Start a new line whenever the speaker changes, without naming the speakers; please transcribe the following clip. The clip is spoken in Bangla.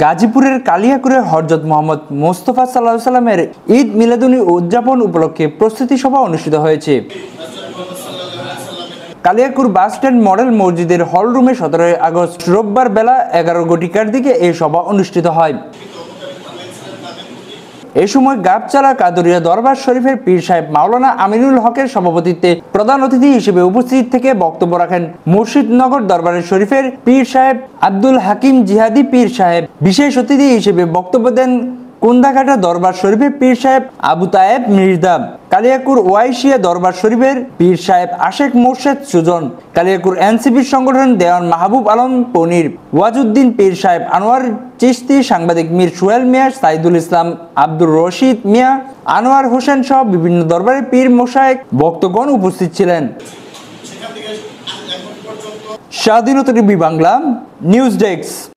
গাজীপুরের কালিয়াকুরে হযরত মুহাম্মদ মুস্তাফা সাল্লাল্লাহু আলাইহি সাল্লামের ঈদ মিলাদুন্নবী উদযাপন উপলক্ষে প্রস্তুতি সভা অনুষ্ঠিত হয়েছে। কালিয়াকুর বাসস্ট্যান্ড মডেল মসজিদের হল রুমে 17 আগস্ট রোববার বেলা 11 ঘটিকার দিকে এই সভা অনুষ্ঠিত হয়। এ সময় গাবচালা কাদরিয়া দরবার শরীফের পীর সাহেব মাওলানা আমিনুল হকের সভাপতিত্বে প্রধান অতিথি হিসেবে উপস্থিত থেকে বক্তব্য রাখেন মুর্শিদনগর দরবার শরীফের পীর সাহেব আব্দুল হাকিম জিহাদি পীর সাহেব। বিশেষ অতিথি হিসেবে বক্তব্য দেন কুন্দাঘাটা দরবার শরীফের পীর সাহেব আবু তায়েব মির্জা, কালিয়াকুর ওয়াইশিয়া দরবার শরীফের পীর সাহেব আশেক মোর্শেদ সুজন, কালিয়াকুর এনসিপির সংগঠন দেওয়ান মাহবুব আলম পনির, ওয়াজউদ্দিন পীর সাহেব আনোয়ার চিশতি, সাংবাদিক মীর সোহেল মিয়া, সাইদুল ইসলাম, আব্দুর রশিদ মিয়া, আনোয়ার হোসেন সহ বিভিন্ন দরবারের পীর মোশায়েখ ভক্তগণ উপস্থিত ছিলেন। স্বাধীনতা টিভি বাংলা নিউজ ডেস্ক।